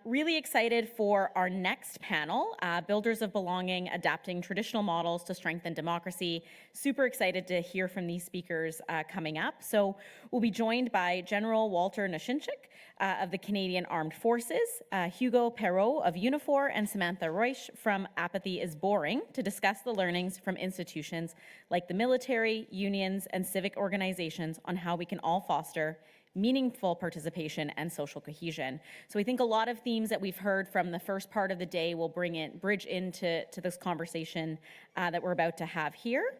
Really excited for our next panel, Builders of Belonging, Adapting Traditional Models to Strengthen Democracy. Super excited to hear from these speakers coming up. So we'll be joined by General Walter Natynszyk of the Canadian Armed Forces, Hugues Perreault of Unifor, and Samantha Reusch from Apathy is Boring to discuss the learnings from institutions like the military, unions, and civic organizations on how we can all foster meaningful participation and social cohesion. So I think a lot of themes that we've heard from the first part of the day will bridge into this conversation that we're about to have here.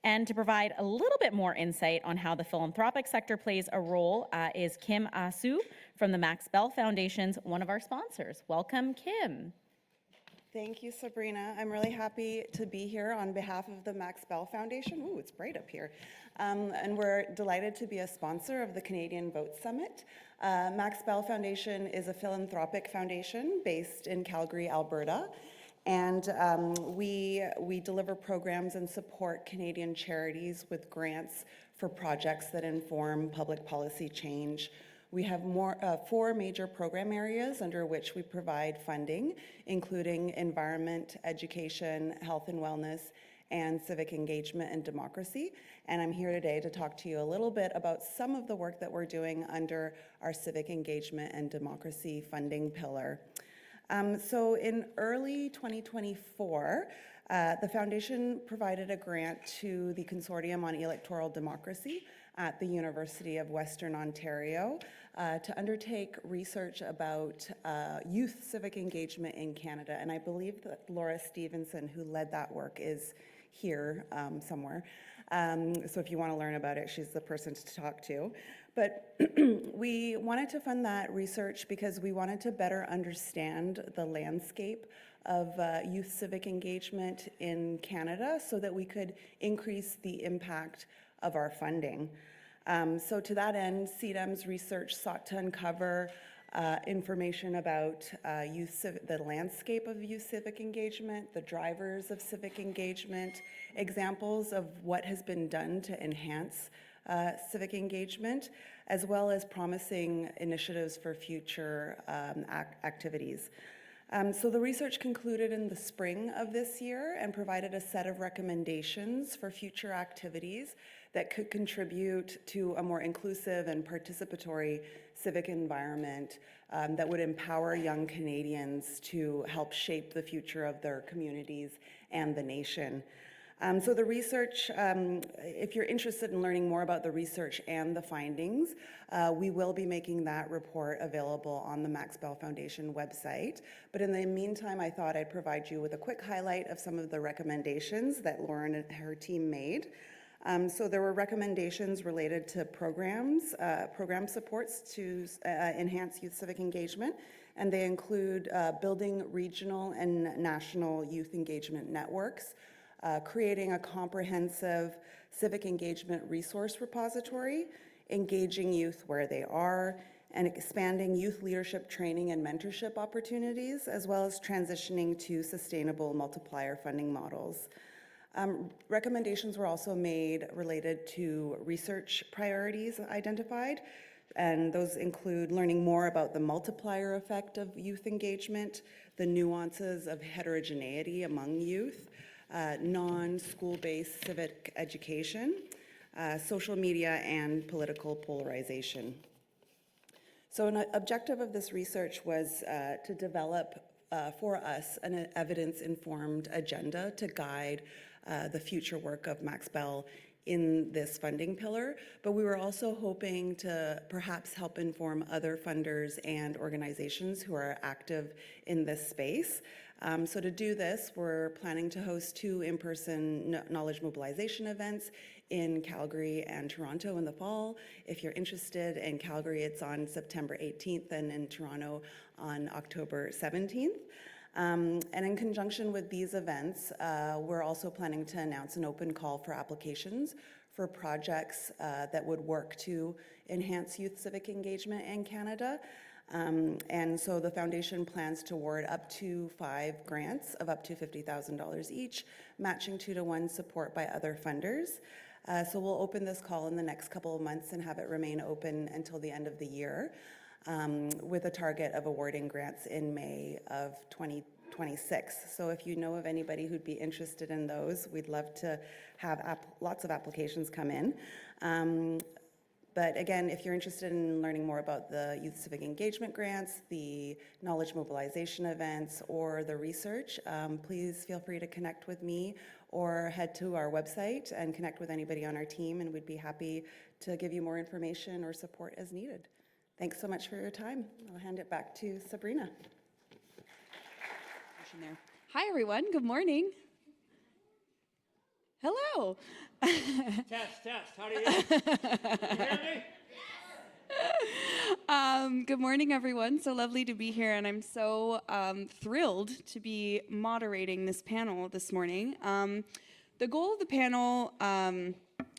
And to provide a little bit more insight on how the philanthropic sector plays a role is Kim Asu from the Max Bell Foundation's one of our sponsors. Welcome, Kim. Thank you, Sabrina. I'm really happy to be here on behalf of the Max Bell Foundation. Ooh, it's bright up here. And we're delighted to be a sponsor of the Canadian Vote Summit. Max Bell Foundation is a philanthropic foundation based in Calgary, Alberta. And we deliver programs and support Canadian charities with grants for projects that inform public policy change. We have four major program areas under which we provide funding, including environment, education, health and wellness, and civic engagement and democracy. And I'm here today to talk to you a little bit about some of the work that we're doing under our civic engagement and democracy funding pillar. So in early 2024, the foundation provided a grant to the Consortium on Electoral Democracy at the University of Western Ontario to undertake research about youth civic engagement in Canada. And I believe that Laura Stevenson, who led that work, is here somewhere. So if you want to learn about it, she's the person to talk to. But we wanted to fund that research because we wanted to better understand the landscape of youth civic engagement in Canada so that we could increase the impact of our funding. So to that end, CDEM's research sought to uncover information about the landscape of youth civic engagement, the drivers of civic engagement, examples of what has been done to enhance civic engagement, as well as promising initiatives for future activities. So the research concluded in the spring of this year and provided a set of recommendations for future activities that could contribute to a more inclusive and participatory civic environment that would empower young Canadians to help shape the future of their communities and the nation. So the research, if you're interested in learning more about the research and the findings, we will be making that report available on the Max Bell Foundation website. But in the meantime, I thought I'd provide you with a quick highlight of some of the recommendations that Lauren and her team made. So there were recommendations related to program supports to enhance youth civic engagement, and they include building regional and national youth engagement networks, creating a comprehensive civic engagement resource repository, engaging youth where they are, and expanding youth leadership training and mentorship opportunities, as well as transitioning to sustainable multiplier funding models. Recommendations were also made related to research priorities identified, and those include learning more about the multiplier effect of youth engagement, the nuances of heterogeneity among youth, non-school-based civic education, social media, and political polarization. So an objective of this research was to develop for us an evidence-informed agenda to guide the future work of Max Bell in this funding pillar, but we were also hoping to perhaps help inform other funders and organizations who are active in this space. So to do this, we're planning to host 2 in-person knowledge mobilization events in Calgary and Toronto in the fall. If you're interested, in Calgary, it's on September 18th, and in Toronto on October 17th. And in conjunction with these events, we're also planning to announce an open call for applications for projects that would work to enhance youth civic engagement in Canada. And so the foundation plans to award up to 5 grants of up to $50,000 each, matching 2-to-1 support by other funders. So we'll open this call in the next couple of months and have it remain open until the end of the year. with a target of awarding grants in May of 2026. So if you know of anybody who'd be interested in those, we'd love to have lots of applications come in. But again, if you're interested in learning more about the Youth Civic Engagement Grants, the Knowledge Mobilization events, or the research, please feel free to connect with me or head to our website and connect with anybody on our team, and we'd be happy to give you more information or support as needed. Thanks so much for your time. I'll hand it back to Sabrina. Hi, everyone. Good morning. Hello. Test. How do you? Can you hear me? Good morning, everyone. So lovely to be here, and I'm so thrilled to be moderating this panel this morning. The goal of the panel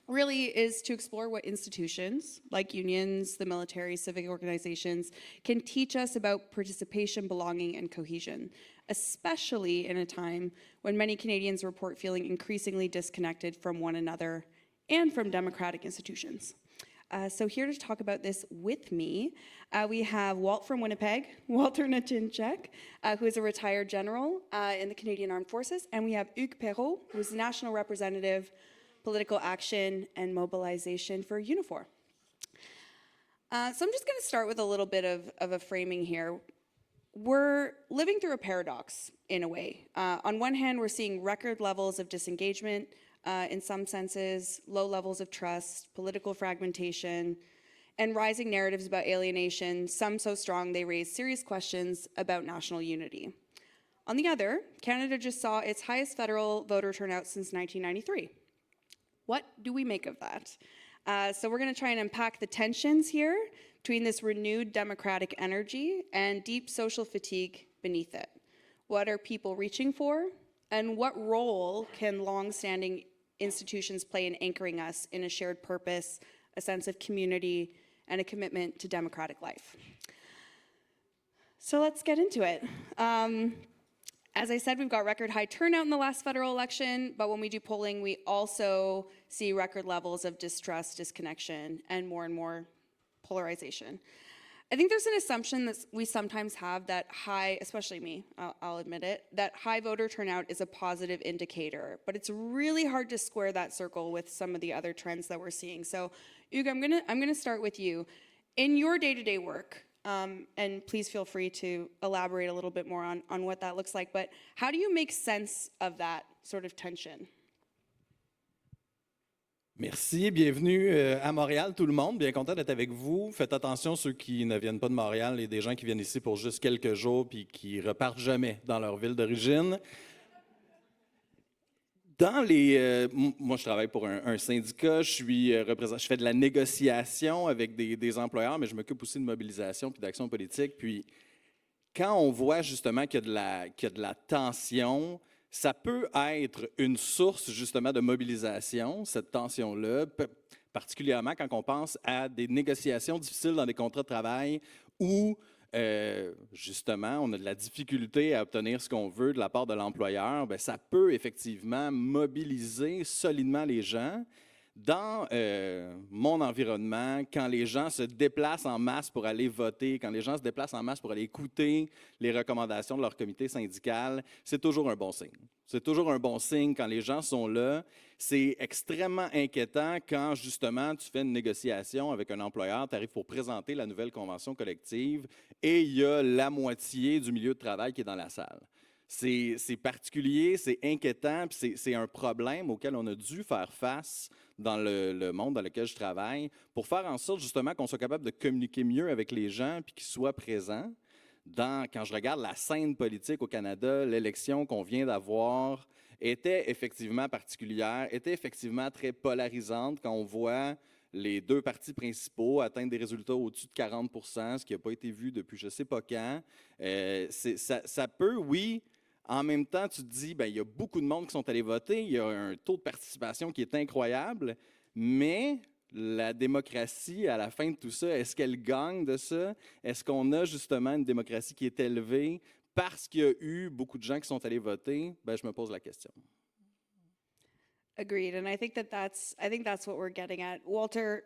really is to explore what institutions, like unions, the military, civic organizations, can teach us about participation, belonging, and cohesion, especially in a time when many Canadians report feeling increasingly disconnected from one another and from democratic institutions. So here to talk about this with me, we have Walt from Winnipeg, Walter Natynszyk, who is a retired general in the Canadian Armed Forces, and we have Hugues Perreault, who is the National Representative, Political Action and Mobilization for Unifor. So I'm just going to start with a little bit of a framing here. We're living through a paradox, in a way. On one hand, we're seeing record levels of disengagement, in some senses, low levels of trust, political fragmentation, and rising narratives about alienation, some so strong they raise serious questions about national unity. On the other, Canada just saw its highest federal voter turnout since 1993. What do we make of that? So we're going to try and unpack the tensions here between this renewed democratic energy and deep social fatigue beneath it. What are people reaching for? And what role can long-standing institutions play in anchoring us in a shared purpose, a sense of community, and a commitment to democratic life? So let's get into it. As I said, we've got record high turnout in the last federal election, but when we do polling, we also see record levels of distrust, disconnection, and more polarization. I think there's an assumption that we sometimes have that high, especially me, I'll admit it, that high voter turnout is a positive indicator, but it's really hard to square that circle with some of the other trends that we're seeing. So, Hugues, I'm gonna start with you. In your day-to-day work, and please feel free to elaborate a little bit more on what that looks like, but how do you make sense of that sort of tension? Merci, bienvenue à Montréal tout le monde, bien content d'être avec vous. Faites attention ceux qui ne viennent pas de Montréal et des gens qui viennent ici pour juste quelques jours puis qui repartent jamais dans leur ville d'origine. Moi, je travaille pour un syndicat, je fais de la négociation avec des employeurs, mais je m'occupe aussi de mobilisation puis d'action politique. Puis, quand on voit justement qu'il y a de la tension, ça peut être une source justement de mobilisation, cette tension-là, particulièrement quand on pense à des négociations difficiles dans des contrats de travail où justement, on a de la difficulté à obtenir ce qu'on veut de la part de l'employeur, bien, ça peut effectivement mobiliser solidement les gens. Dans mon environnement, quand les gens se déplacent en masse pour aller voter, quand les gens se déplacent en masse pour aller écouter les recommandations de leur comité syndical, c'est toujours un bon signe. C'est toujours un bon signe quand les gens sont là. C'est extrêmement inquiétant quand, justement, tu fais une négociation avec un employeur, tu arrives pour présenter la nouvelle convention collective et il y a la moitié du milieu de travail qui est dans la salle. C'est particulier, c'est inquiétant, puis c'est un problème auquel on a dû faire face dans le monde dans lequel je travaille pour faire en sorte, justement, qu'on soit capable de communiquer mieux avec les gens puis qu'ils soient présents. Quand je regarde la scène politique au Canada, l'élection qu'on vient d'avoir était effectivement particulière, était effectivement très polarisante quand on voit les deux partis principaux atteindre des résultats au-dessus de 40 %, ce qui n'a pas été vu depuis je ne sais pas quand. Ça peut, oui. En même temps, tu te dis, bien, il y a beaucoup de monde qui sont allés voter, il y a un taux de participation qui est incroyable, mais la démocratie, à la fin de tout ça, est-ce qu'elle gagne de ça? Est-ce qu'on a justement une démocratie qui est élevée parce qu'il y a eu beaucoup de gens qui sont allés voter? Ben, je me pose la question. Agreed, and I think that's what we're getting at. Walter,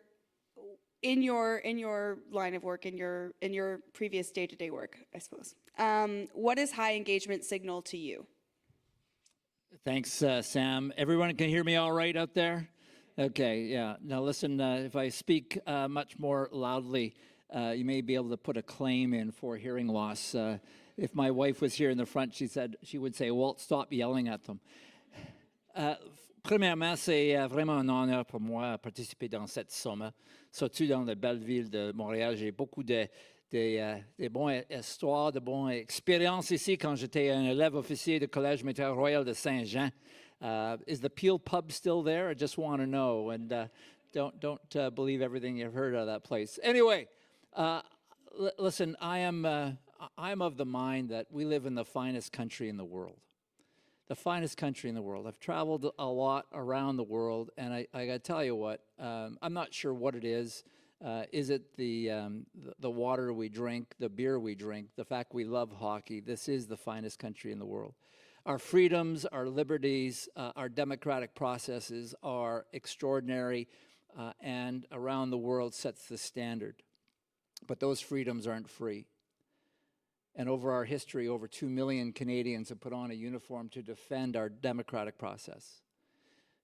in your line of work, in your previous day-to-day work, I suppose, what does high engagement signal to you? Thanks, Sam. Everyone can hear me all right out there? Okay, yeah. Now listen, if I speak much more loudly, you may be able to put a claim in for hearing loss. If my wife was here in the front, she would say, Walt, stop yelling at them. Premièrement, c'est vraiment un honneur pour moi de participer dans cette somme, surtout dans la belle ville de Montréal. J'ai beaucoup de bonnes histoires, de bonnes expériences ici quand j'étais un élève officier du Collège militaire royal de Saint-Jean. Is the Peel Pub still there? I just want to know, and don't believe everything you've heard out of that place. Anyway, listen, I'm of the mind that we live in the finest country in the world. The finest country in the world. I've traveled a lot around the world, and I got to tell you what, I'm not sure what it is. Is it the water we drink, the beer we drink, the fact we love hockey? This is the finest country in the world. Our freedoms, our liberties, our democratic processes are extraordinary, and around the world sets the standard. But those freedoms aren't free. And over our history, over 2 million Canadians have put on a uniform to defend our democratic process.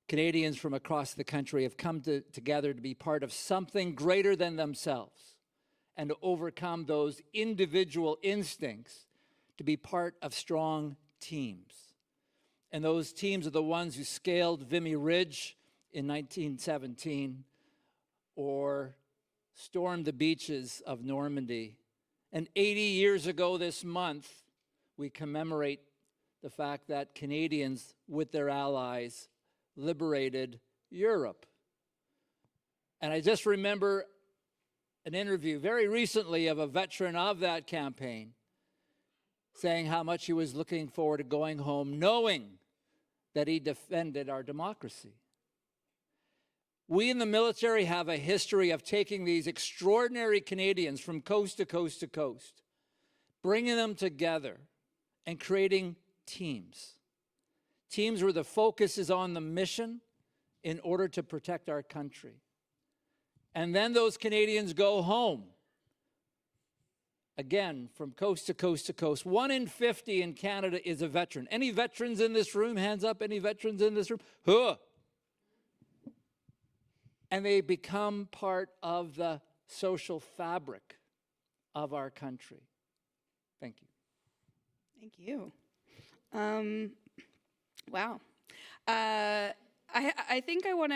Canadians from across the country have come together to be part of something greater than themselves and to overcome those individual instincts to be part of strong teams. And those teams are the ones who scaled Vimy Ridge in 1917 or stormed the beaches of Normandy. And 80 years ago this month, we commemorate the fact that Canadians, with their allies, liberated Europe. And I just remember an interview very recently of a veteran of that campaign saying how much he was looking forward to going home, knowing that he defended our democracy. We in the military have a history of taking these extraordinary Canadians from coast to coast to coast, bringing them together and creating teams. Teams where the focus is on the mission in order to protect our country. And then those Canadians go home, again, from coast to coast to coast. 1 in 50 in Canada is a veteran. Any veterans in this room? Hands up, any veterans in this room? Huh. And they become part of the social fabric of our country. Thank you. Thank you. Wow. I think I want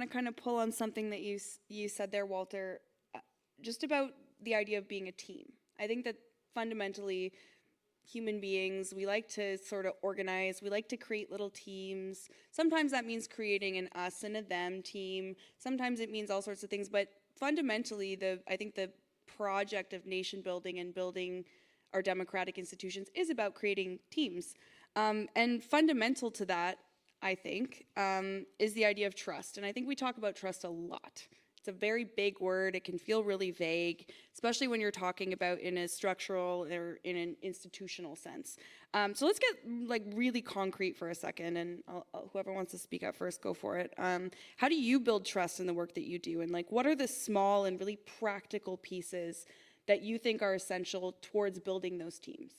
to kind of pull on something that you said there, Walter, just about the idea of being a team. I think that fundamentally human beings, we like to sort of organize, we like to create little teams. Sometimes that means creating an us and a them team. Sometimes it means all sorts of things, but fundamentally I think the project of nation building and building our democratic institutions is about creating teams. And fundamental to that, I think, is the idea of trust. And I think we talk about trust a lot. It's a very big word. It can feel really vague, especially when you're talking about in a structural or in an institutional sense. So let's get like really concrete for a second, and whoever wants to speak up first, go for it. How do you build trust in the work that you do? And like, what are the small and really practical pieces that you think are essential towards building those teams?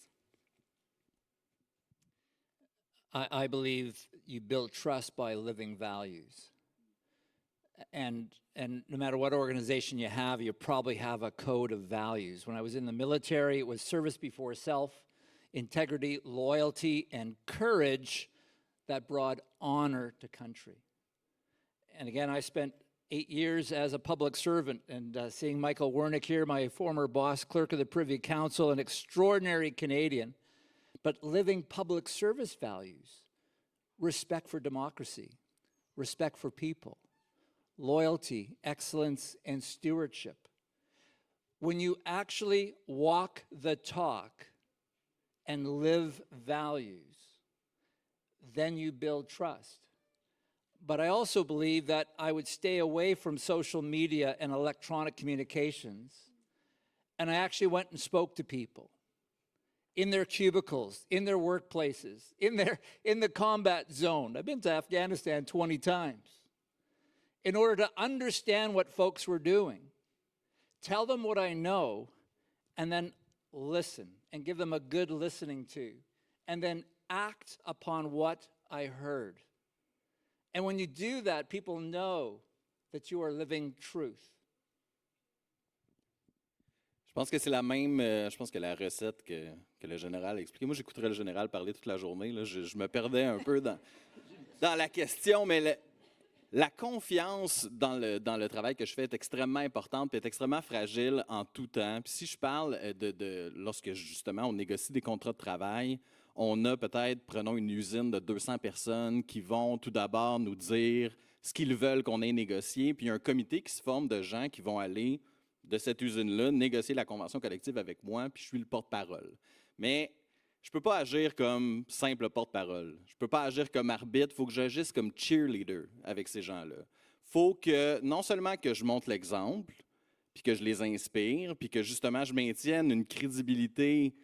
I believe you build trust by living values. And no matter what organization you have, you probably have a code of values. When I was in the military, it was service before self, integrity, loyalty, and courage that brought honor to country. And again, I spent 8 years as a public servant, and seeing Michael Wernick here, my former boss, clerk of the Privy Council, an extraordinary Canadian, but living public service values, respect for democracy, respect for people, loyalty, excellence, and stewardship. When you actually walk the talk and live values, then you build trust. But I also believe that I would stay away from social media and electronic communications, and I actually went and spoke to people in their cubicles, in their workplaces, in the combat zone. I've been to Afghanistan 20 times. In order to understand what folks were doing tell them what I know, and then listen and give them a good listening to, and then act upon what I heard. And when you do that, people know that you are living truth. Je pense que c'est la même, je pense que la recette que le général a expliquée. Moi, j'écouterais le général parler toute la journée. Là. Je me perdais un peu dans la question, mais la confiance dans le travail que je fais est extrêmement importante et est extrêmement fragile en tout temps. Puis si je parle de lorsque justement on négocie des contrats de travail, on a peut-être, prenons une usine de 200 personnes qui vont tout d'abord nous dire ce qu'ils veulent qu'on ait négocié, puis il y a un comité qui se forme de gens qui vont aller de cette usine-là négocier la convention collective avec moi, puis je suis le porte-parole. Mais je ne peux pas agir comme simple porte-parole. Je ne peux pas agir comme arbitre. Il faut que j'agisse comme cheerleader avec ces gens-là. Il faut que, non seulement que je montre l'exemple, puis que je les inspire, puis que justement je maintienne une crédibilité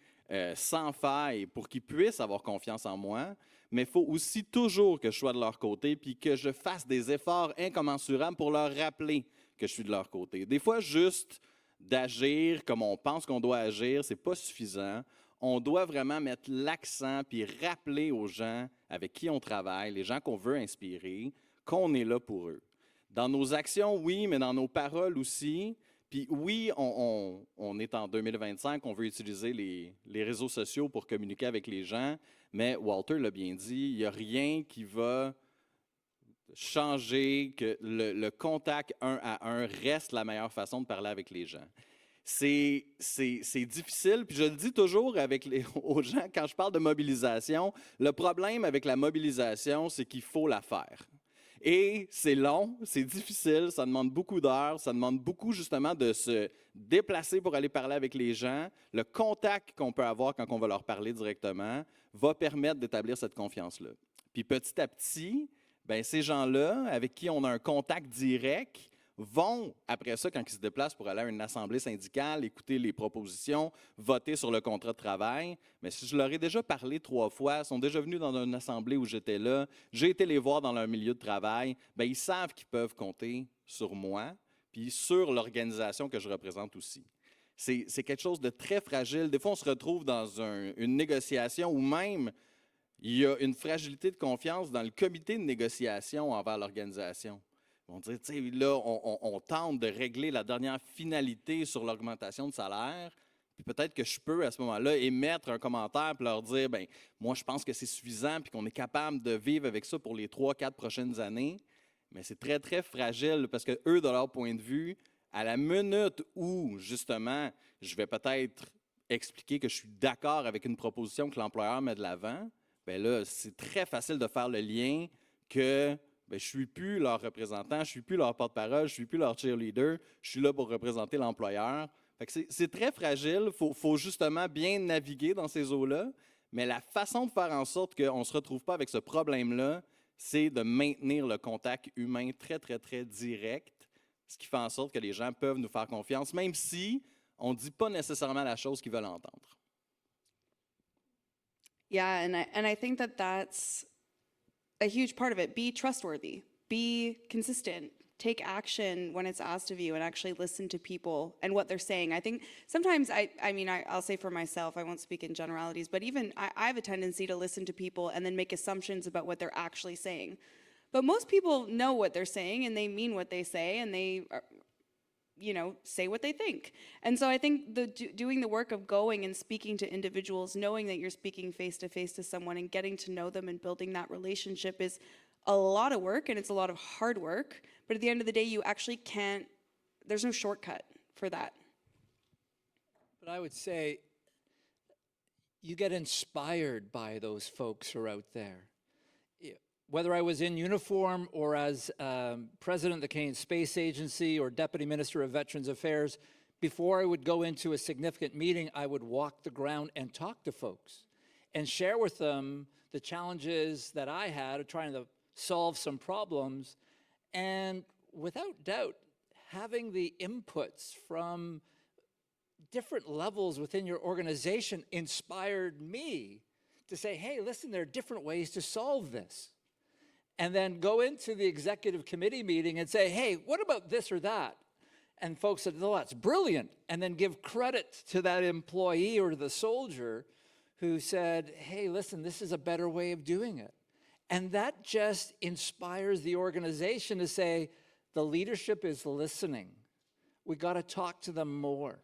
sans faille pour qu'ils puissent avoir confiance en moi, mais il faut aussi toujours que je sois de leur côté, puis que je fasse des efforts incommensurables pour leur rappeler que je suis de leur côté. Des fois, juste d'agir comme on pense qu'on doit agir, ce n'est pas suffisant. On doit vraiment mettre l'accent puis rappeler aux gens avec qui on travaille, les gens qu'on veut inspirer, qu'on est là pour eux. Dans nos actions, oui, mais dans nos paroles aussi. Puis oui, on est en 2025, on veut utiliser les réseaux sociaux pour communiquer avec les gens, mais Walter l'a bien dit, il n'y a rien qui va changer, que le contact un à un reste la meilleure façon de parler avec les gens. C'est difficile, puis je le dis toujours aux gens quand je parle de mobilisation, le problème avec la mobilisation, c'est qu'il faut la faire. Et c'est long, c'est difficile, ça demande beaucoup d'heures, ça demande beaucoup justement de se déplacer pour aller parler avec les gens. Le contact qu'on peut avoir quand on va leur parler directement va permettre d'établir cette confiance-là. Puis petit à petit, bien, ces gens-là, avec qui on a un contact direct, vont, après ça, quand ils se déplacent pour aller à une assemblée syndicale, écouter les propositions, voter sur le contrat de travail. Mais si je leur ai déjà parlé 3 fois, ils sont déjà venus dans une assemblée où j'étais là, j'ai été les voir dans leur milieu de travail, bien, ils savent qu'ils peuvent compter sur moi, puis sur l'organisation que je représente aussi. C'est quelque chose de très fragile. Des fois, on se retrouve dans une négociation où même il y a une fragilité de confiance dans le comité de négociation envers l'organisation. On dit, tu sais, là, on tente de régler la dernière finalité sur l'augmentation de salaire, puis peut-être que je peux, à ce moment-là, émettre un commentaire et leur dire, bien, moi, je pense que c'est suffisant puis qu'on est capable de vivre avec ça pour les 3-4 prochaines années. Mais c'est très, très fragile parce que eux, de leur point de vue, à la minute où, justement, je vais peut-être expliquer que je suis d'accord avec une proposition que l'employeur met de l'avant, bien là, c'est très facile de faire le lien que bien, je ne suis plus leur représentant, je ne suis plus leur porte-parole, je ne suis plus leur cheerleader, je suis là pour représenter l'employeur. Fait que c'est très fragile, il faut justement bien naviguer dans ces eaux-là, mais la façon de faire en sorte qu'on ne se retrouve pas avec ce problème-là, c'est de maintenir le contact humain très, très, très direct, ce qui fait en sorte que les gens peuvent nous faire confiance, même si on ne dit pas nécessairement la chose qu'ils veulent entendre. Yeah, and I think that that's a huge part of it. Be trustworthy, be consistent, take action when it's asked of you, and actually listen to people and what they're saying. I think sometimes, I'll say for myself, I won't speak in generalities, but even I have a tendency to listen to people and then make assumptions about what they're actually saying. But most people know what they're saying and they mean what they say and they are, say what they think. And so I think doing the work of going and speaking to individuals, knowing that you're speaking face to someone and getting to know them and building that relationship is a lot of work and it's a lot of hard work. But at the end of the day, you actually can't, there's no shortcut for that. But I would say you get inspired by those folks who are out there. Whether I was in uniform or as president of the Canadian Space Agency or deputy minister of Veterans Affairs, before I would go into a significant meeting, I would walk the ground and talk to folks and share with them the challenges that I had of trying to solve some problems. And without doubt, having the inputs from different levels within your organization inspired me to say, hey, listen, there are different ways to solve this. And then go into the executive committee meeting and say, hey, what about this or that? And folks said, oh, that's brilliant. And then give credit to that employee or the soldier who said, hey, listen, this is a better way of doing it. And that just inspires the organization to say, the leadership is listening. We got to talk to them more.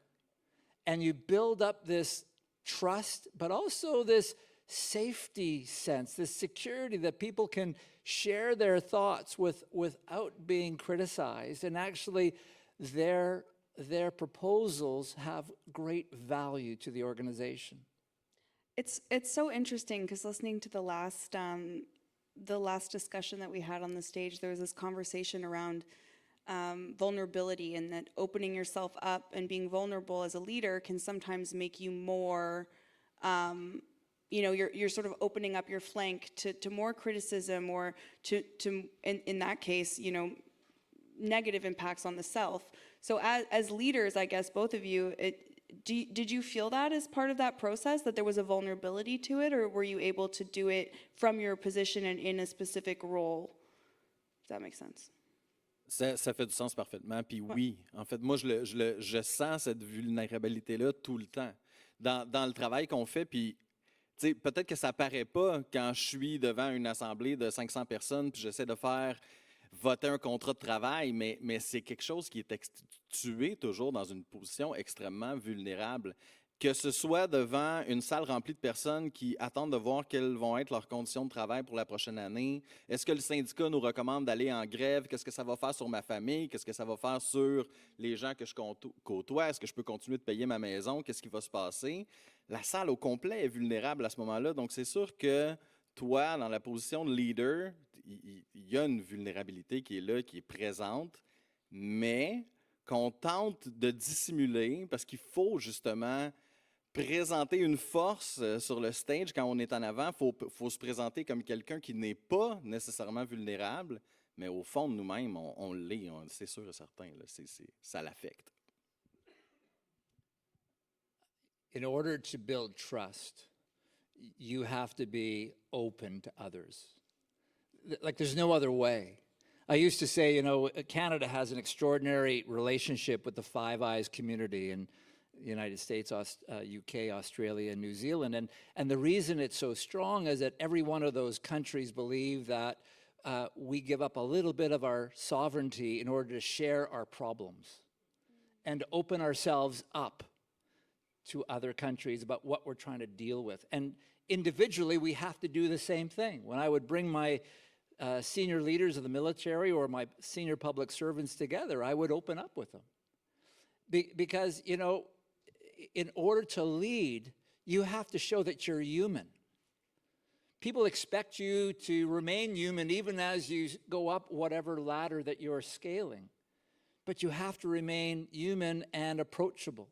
And you build up this trust, but also this safety sense, this security that people can share their thoughts without being criticized. And actually, their proposals have great value to the organization. It's so interesting because listening to the last discussion that we had on the stage, there was this conversation around vulnerability, and that opening yourself up and being vulnerable as a leader can sometimes make you more, you're sort of opening up your flank to more criticism, or to in that case, negative impacts on the self. So as leaders, I guess both of you, did you feel that as part of that process, that there was a vulnerability to it, or were you able to do it from your position and in a specific role? Does that make sense? Ça fait du sens parfaitement. Puis oui, en fait, moi, je sens cette vulnérabilité-là tout le temps dans le travail qu'on fait. Puis, tu sais, peut-être que ça ne paraît pas quand je suis devant une assemblée de 500 personnes puis j'essaie de faire voter un contrat de travail, mais c'est quelque chose qui est tué toujours dans une position extrêmement vulnérable. Que ce soit devant une salle remplie de personnes qui attendent de voir quelles vont être leurs conditions de travail pour la prochaine année. Est-ce que le syndicat nous recommande d'aller en grève? Qu'est-ce que ça va faire sur ma famille? Qu'est-ce que ça va faire sur les gens que je côtoie? Est-ce que je peux continuer de payer ma maison? Qu'est-ce qui va se passer? La salle au complet est vulnérable à ce moment-là. Donc, c'est sûr que toi, dans la position de leader, il y a une vulnérabilité qui est là, qui est présente, mais qu'on tente de dissimuler parce qu'il faut justement présenter une force sur le stage quand on est en avant. Il faut se présenter comme quelqu'un qui n'est pas nécessairement vulnérable, mais au fond de nous-mêmes, on l'est, c'est sûr et certain. Là, ça l'affecte. In order to build trust, you have to be open to others. Like there's no other way. I used to say, Canada has an extraordinary relationship with the Five Eyes community in the United States, UK, Australia, and New Zealand. And the reason it's so strong is that every one of those countries believe that we give up a little bit of our sovereignty in order to share our problems and open ourselves up to other countries about what we're trying to deal with. And individually, we have to do the same thing. When I would bring my senior leaders of the military or my senior public servants together, I would open up with them. Because, in order to lead, you have to show that you're human. People expect you to remain human even as you go up whatever ladder that you're scaling. But you have to remain human and approachable.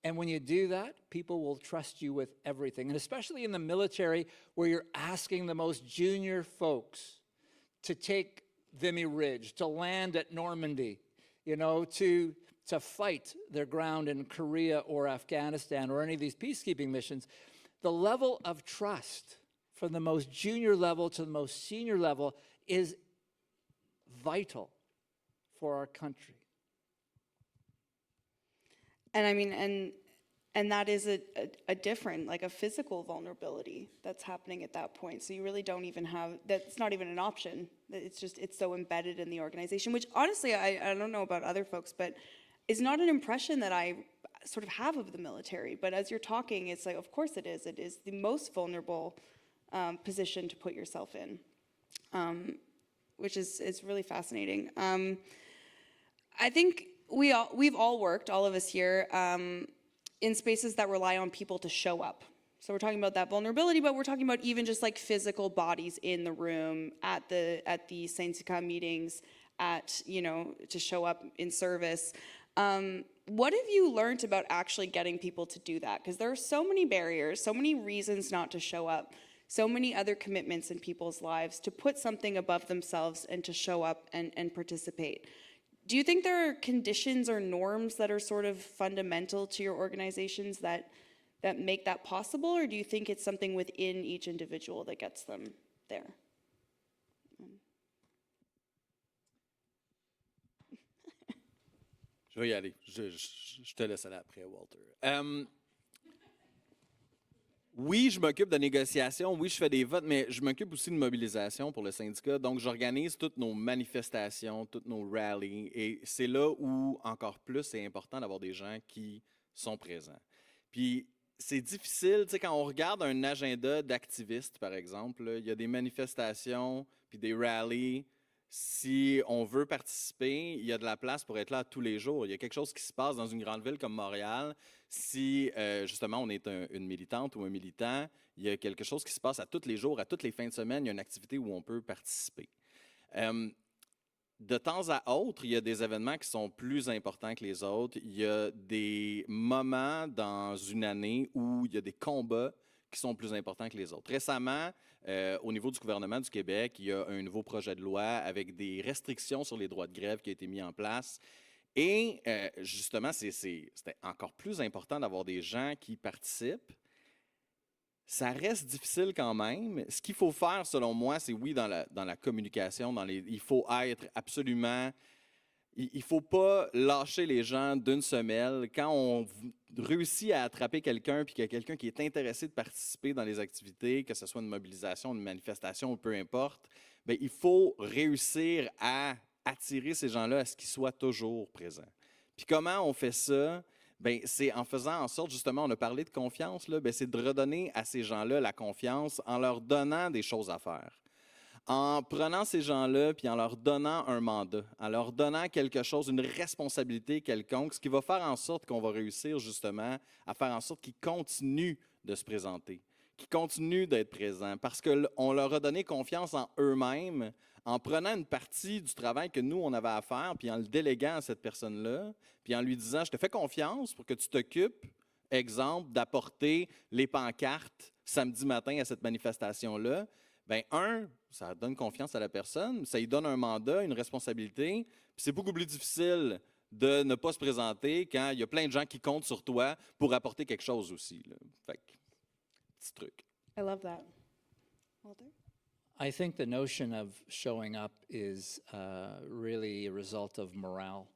And when you do that, people will trust you with everything. And especially in the military, where you're asking the most junior folks to take Vimy Ridge, to land at Normandy, to fight their ground in Korea or Afghanistan or any of these peacekeeping missions, the level of trust from the most junior level to the most senior level is vital for our country. And I mean, and that is a different, like a physical vulnerability that's happening at that point. So you really don't even have, that's not even an option. It's so embedded in the organization, which honestly, I don't know about other folks, but is not an impression that I sort of have of the military. But as you're talking, it's like, of course it is. It is the most vulnerable position to put yourself in, which is really fascinating. I think we've all worked, all of us here, in spaces that rely on people to show up. So we're talking about that vulnerability, but we're talking about even just like physical bodies in the room, at the syndicat meetings, to show up in service. What have you learned about actually getting people to do that? Because there are so many barriers, so many reasons not to show up, so many other commitments in people's lives to put something above themselves and to show up and participate. Do you think there are conditions or norms that are sort of fundamental to your organizations that make that possible, or do you think it's something within each individual that gets them there? Je vais y aller. Je te laisse aller après, Walter. Oui, je m'occupe de négociations, oui, je fais des votes, mais je m'occupe aussi de mobilisation pour le syndicat. Donc, j'organise toutes nos manifestations, toutes nos rallies, et c'est là où, encore plus, c'est important d'avoir des gens qui sont présents. Puis, c'est difficile, tu sais, quand on regarde un agenda d'activistes, par exemple, là, il y a des manifestations, puis des rallies. Si on veut participer, il y a de la place pour être là tous les jours. Il y a quelque chose qui se passe dans une grande ville comme Montréal. Si, justement, on est une militante ou un militant, il y a quelque chose qui se passe à tous les jours, à toutes les fins de semaine, il y a une activité où on peut participer. De temps à autre, il y a des événements qui sont plus importants que les autres. Il y a des moments dans une année où il y a des combats qui sont plus importants que les autres. Récemment, au niveau du gouvernement du Québec, il y a un nouveau projet de loi avec des restrictions sur les droits de grève qui a été mis en place. Et justement, c'était encore plus important d'avoir des gens qui participent. Ça reste difficile quand même. Ce qu'il faut faire, selon moi, c'est oui, dans la communication, il faut être absolument... Il ne faut pas lâcher les gens d'une semelle. Quand on réussit à attraper quelqu'un, puis qu'il y a quelqu'un qui est intéressé de participer dans les activités, que ce soit une mobilisation, une manifestation, ou peu importe, bien, il faut réussir à attirer ces gens-là à ce qu'ils soient toujours présents. Puis comment on fait ça? Bien, c'est en faisant en sorte, justement, on a parlé de confiance, là, bien, c'est de redonner à ces gens-là la confiance en leur donnant des choses à faire. En prenant ces gens-là, puis en leur donnant un mandat, en leur donnant quelque chose, une responsabilité quelconque, ce qui va faire en sorte qu'on va réussir justement à faire en sorte qu'ils continuent de se présenter, qu'ils continuent d'être présents, parce qu'on leur a donné confiance en eux-mêmes, en prenant une partie du travail que nous, on avait à faire, puis en le déléguant à cette personne-là, puis en lui disant, je te fais confiance pour que tu t'occupes, exemple, d'apporter les pancartes samedi matin à cette manifestation-là. Bien, ça donne confiance à la personne, ça lui donne un mandat, une responsabilité, puis c'est beaucoup plus difficile de ne pas se présenter quand il y a plein de gens qui comptent sur toi pour apporter quelque chose aussi, là. Fait que, petit truc. I love that. Walter? I think the notion of showing up is really a result of morale,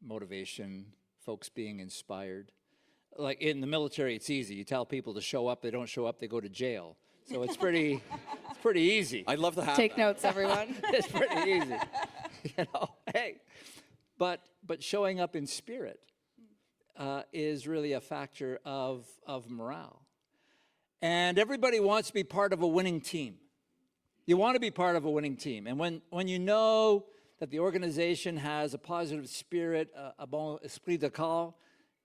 motivation, folks being inspired. Like in the military, it's easy. You tell people to show up, they don't show up, they go to jail. So it's pretty easy. I'd love to have Take that. notes, everyone. It's pretty easy. You know, hey, but showing up in spirit is really a factor of morale. And everybody wants to be part of a winning team. You want to be part of a winning team. And when you know that the organization has a positive spirit, a bon esprit de corps,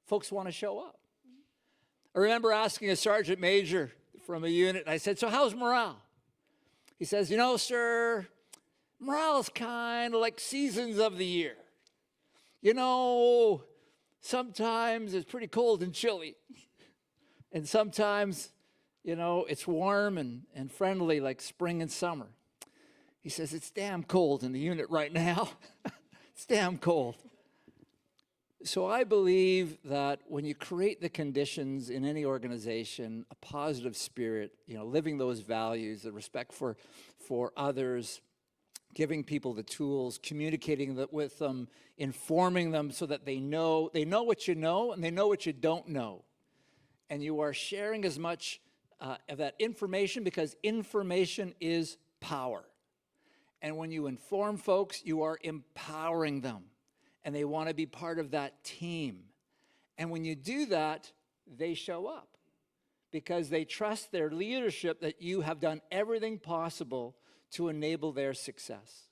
folks want to show up. I remember asking a sergeant major from a unit, and I said, so how's morale? He says, you know, sir, morale is kind of like seasons of the year. You know, sometimes it's pretty cold and chilly. And sometimes, you know, it's warm and friendly like spring and summer. He says, it's damn cold in the unit right now. It's damn cold. So I believe that when you create the conditions in any organization, a positive spirit, you know, living those values, the respect for others, giving people the tools, communicating with them, informing them so that they know what you know and they know what you don't know. And you are sharing as much of that information because information is power. And when you inform folks, you are empowering them. And they want to be part of that team. And when you do that, they show up because they trust their leadership that you have done everything possible to enable their success.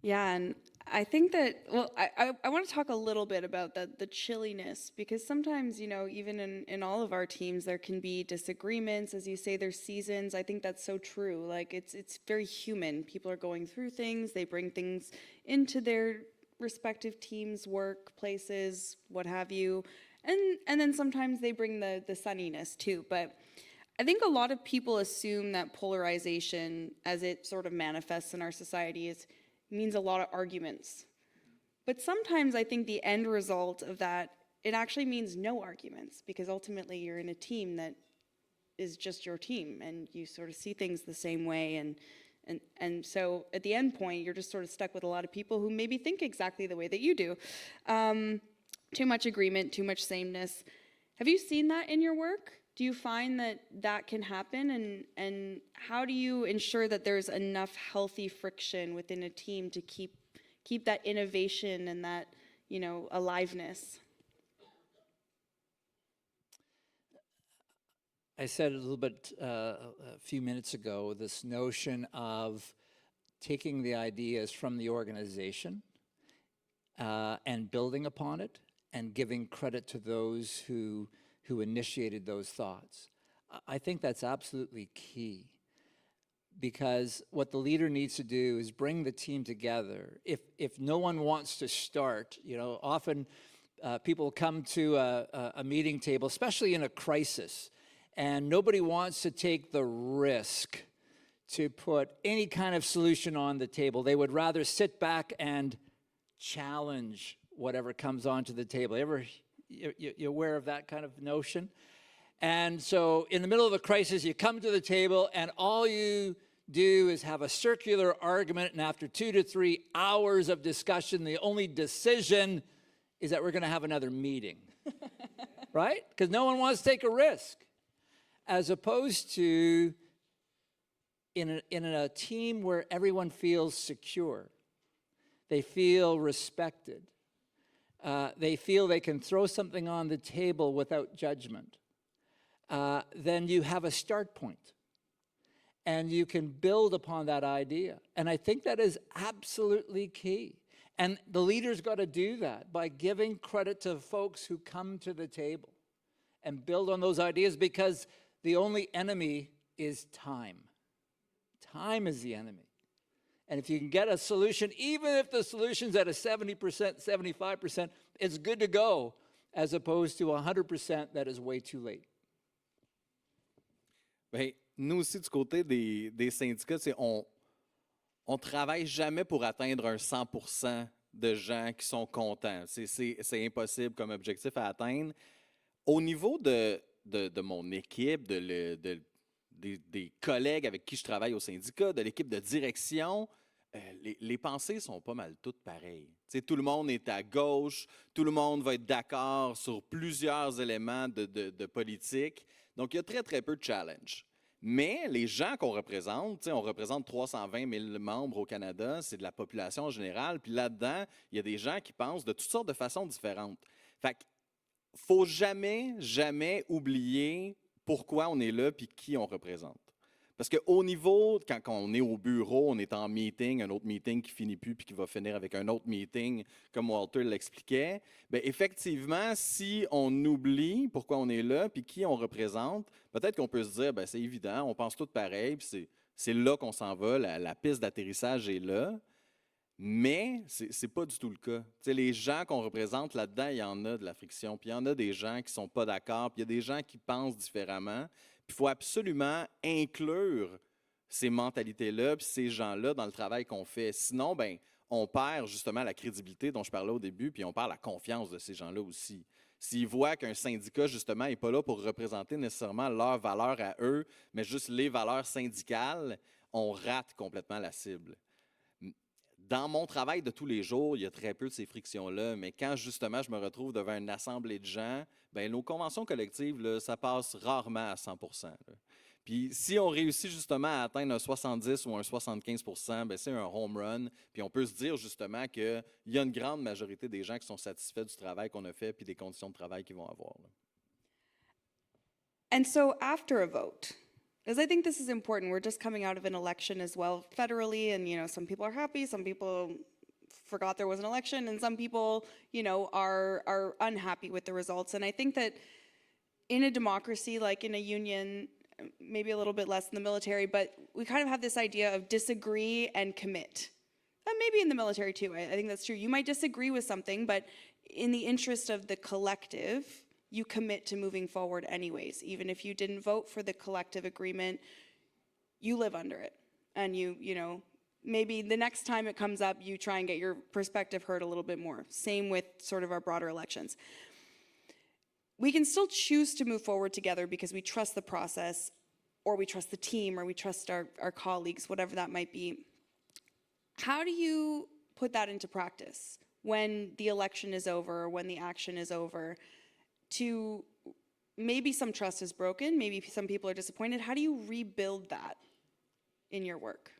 Yeah, and I think that, well, I want to talk a little bit about the chilliness, because sometimes, you know, even in all of our teams, there can be disagreements. As you say, there's seasons. I think that's so true. Like, it's very human. People are going through things. They bring things into their respective teams, workplaces, what have you. And then sometimes they bring the sunniness too. But I think a lot of people assume that polarization, as it sort of manifests in our society, means a lot of arguments. But sometimes I think the end result of that, it actually means no arguments, because ultimately you're in a team that is just your team and you sort of see things the same way, and And so at the end point, you're just sort of stuck with a lot of people who maybe think exactly the way that you do. Too much agreement, too much sameness. Have you seen that in your work? Do you find that that can happen? And how do you ensure that there's enough healthy friction within a team to keep that innovation and that, aliveness? I said a little bit a few minutes ago, this notion of taking the ideas from the organization and building upon it and giving credit to those who initiated those thoughts. I think that's absolutely key, because what the leader needs to do is bring the team together. If no one wants to start, often people come to a meeting table, especially in a crisis, and nobody wants to take the risk to put any kind of solution on the table. They would rather sit back and challenge whatever comes onto the table. You aware of that kind of notion? And so in the middle of a crisis, you come to the table and all you do is have a circular argument, and after 2 to 3 hours of discussion, the only decision is that we're going to have another meeting, right? Because no one wants to take a risk. As opposed to in a team where everyone feels secure, they feel respected, they feel they can throw something on the table without judgment, then you have a start point. And you can build upon that idea. And I think that is absolutely key. And the leader's got to do that by giving credit to folks who come to the table and build on those ideas, because the only enemy is time. Time is the enemy. And if you can get a solution, even if the solution's at a 70%, 75%, it's good to go, as opposed to 100% that is way too late. Bien, nous aussi, du côté des syndicats, on ne travaille jamais pour atteindre un 100% de gens qui sont contents. C'est impossible comme objectif à atteindre. Au niveau de mon équipe, des collègues avec qui je travaille au syndicat, de l'équipe de direction, les pensées sont pas mal toutes pareilles. Tout le monde est à gauche, tout le monde va être d'accord sur plusieurs éléments de politique. Donc, il y a très, très peu de challenge. Mais les gens qu'on représente, on représente 320 000 membres au Canada, c'est de la population en général, puis là-dedans, il y a des gens qui pensent de toutes sortes de façons différentes. Fait qu'il ne faut jamais, jamais oublier pourquoi on est là puis qui on représente. Parce qu'au niveau, quand on est au bureau, on est en meeting, un autre meeting qui finit plus puis qui va finir avec un autre meeting, comme Walter l'expliquait, bien effectivement, si on oublie pourquoi on est là puis qui on représente, peut-être qu'on peut se dire, bien c'est évident, on pense tous pareil, puis c'est là qu'on s'en va, la piste d'atterrissage est là. Mais ce n'est pas du tout le cas. T'sais, les gens qu'on représente là-dedans, il y en a de la friction, puis il y en a des gens qui ne sont pas d'accord, puis il y a des gens qui pensent différemment. Puis il faut absolument inclure ces mentalités-là, puis ces gens-là dans le travail qu'on fait. Sinon, ben, on perd justement la crédibilité dont je parlais au début, puis on perd la confiance de ces gens-là aussi. S'ils voient qu'un syndicat, justement, n'est pas là pour représenter nécessairement leurs valeurs à eux, mais juste les valeurs syndicales, on rate complètement la cible. Dans mon travail de tous les jours, il y a très peu de ces frictions-là, mais quand justement je me retrouve devant une assemblée de gens, bien, nos conventions collectives, là, ça passe rarement à 100%. Là. Puis si on réussit justement à atteindre un 70 ou un 75%, bien, c'est un home run. Puis on peut se dire justement qu'il y a une grande majorité des gens qui sont satisfaits du travail qu'on a fait puis des conditions de travail qu'ils vont avoir. Là. And so after a vote, because I think this is important. We're just coming out of an election as well federally, and some people are happy, some people forgot there was an election, and some people, are unhappy with the results. And I think that in a democracy, like in a union, maybe a little bit less in the military, but we kind of have this idea of disagree and commit. And maybe in the military too, I think that's true. You might disagree with something, but in the interest of the collective, you commit to moving forward anyways. Even if you didn't vote for the collective agreement, you live under it. And maybe the next time it comes up, you try and get your perspective heard a little bit more. Same with sort of our broader elections. We can still choose to move forward together because we trust the process. or we trust the team, or we trust our colleagues, whatever that might be. How do you put that into practice when the election is over, or when the action is over, to maybe some trust is broken, maybe some people are disappointed. How do you rebuild that in your work?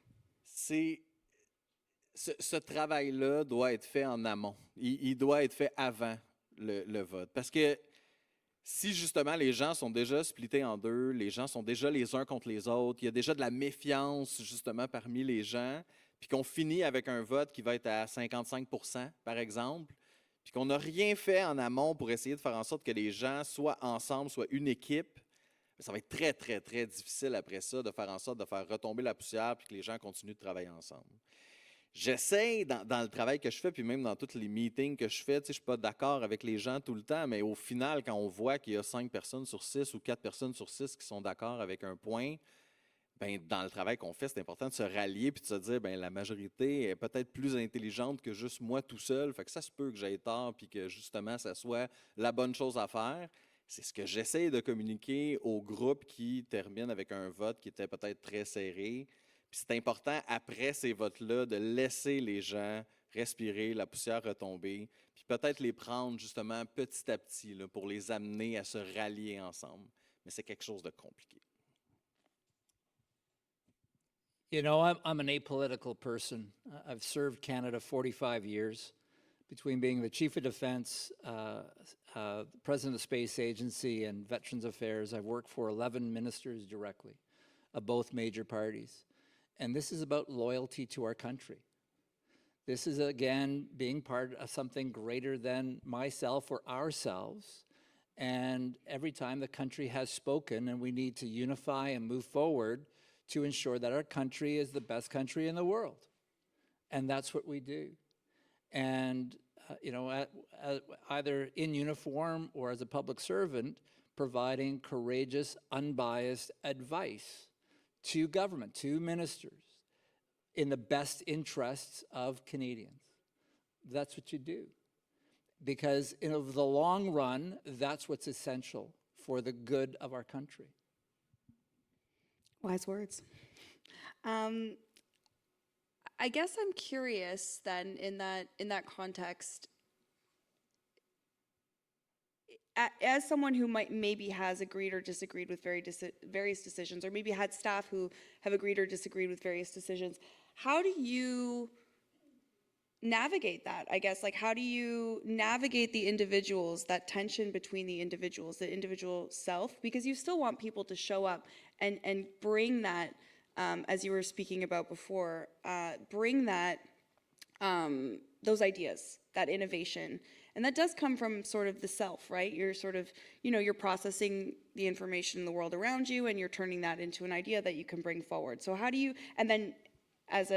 Ce travail-là doit être fait en amont. Il doit être fait avant le vote. Parce que si justement les gens sont déjà splittés en deux, les gens sont déjà les uns contre les autres, il y a déjà de la méfiance justement parmi les gens, puis qu'on finit avec un vote qui va être à 55%, par exemple, puis qu'on n'a rien fait en amont pour essayer de faire en sorte que les gens soient ensemble, soient une équipe, ça va être très, très, très difficile après ça de faire en sorte de faire retomber la poussière puis que les gens continuent de travailler ensemble. J'essaie, dans le travail que je fais, puis même dans tous les meetings que je fais, je ne suis pas d'accord avec les gens tout le temps, mais au final, quand on voit qu'il y a 5 personnes sur 6 ou 4 personnes sur 6 qui sont d'accord avec un point, ben, dans le travail qu'on fait, c'est important de se rallier puis de se dire, ben, la majorité est peut-être plus intelligente que juste moi tout seul, fait que ça se peut que j'aie tort puis que justement, ça soit la bonne chose à faire. C'est ce que j'essaie de communiquer au groupe qui termine avec un vote qui était peut-être très serré. Puis c'est important, après ces votes-là, de laisser les gens respirer, la poussière retomber, puis peut-être les prendre justement petit à petit là, pour les amener à se rallier ensemble. Mais c'est quelque chose de compliqué. You know, I'm an apolitical person. I've served Canada 45 years, between being the Chief of Defense, President of the Space Agency, and Veterans Affairs. I've worked for 11 ministers directly of both major parties. And this is about loyalty to our country. This is, again, being part of something greater than myself or ourselves. And every time the country has spoken, and we need to unify and move forward to ensure that our country is the best country in the world. And that's what we do. And, you know, either in uniform or as a public servant, providing courageous, unbiased advice to government, to ministers, in the best interests of Canadians. That's what you do. Because in the long run, that's what's essential for the good of our country. Wise words. I guess I'm curious then in that context, as someone who maybe has agreed or disagreed with various decisions, or maybe had staff who have agreed or disagreed with various decisions, how do you navigate that? I guess, like, how do you navigate the individuals, that tension between the individuals, the individual self? Because you still want people to show up and bring that, as you were speaking about before, bring that, those ideas, that innovation. And that does come from sort of the self, right? You're sort of, you know, you're processing the information in the world around you, and you're turning that into an idea that you can bring forward. So how do you, and then as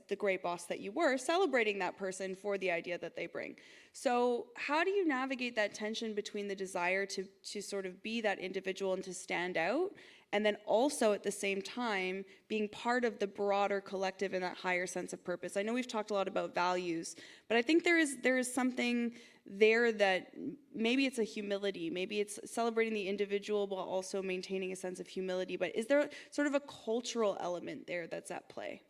the great boss that you were, celebrating that person for the idea that they bring. So how do you navigate that tension between the desire to sort of be that individual and to stand out, and then also at the same time being part of the broader collective and that higher sense of purpose? I know we've talked a lot about values, but I think there is something there that maybe it's a humility, maybe it's celebrating the individual while also maintaining a sense of humility, but is there sort of a cultural element there that's at play?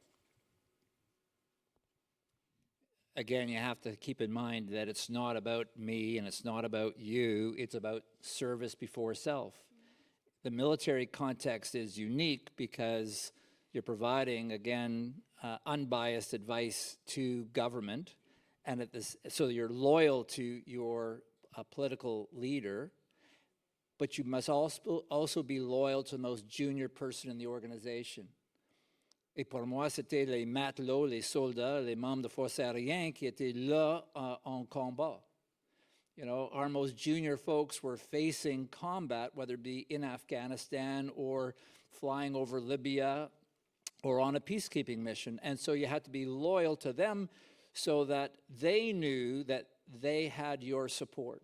Again, you have to keep in mind that it's not about me and it's not about you, it's about service before self. The military context is unique because you're providing, again, unbiased advice to government, and so you're loyal to your political leader, but you must also be loyal to the most junior person in the organization. Et pour moi, c'était les matelots, les soldats, les membres de forces aériennes qui étaient là en combat. You know, our most junior folks were facing combat, whether it be in Afghanistan or flying over Libya or on a peacekeeping mission. And so you had to be loyal to them so that they knew that they had your support.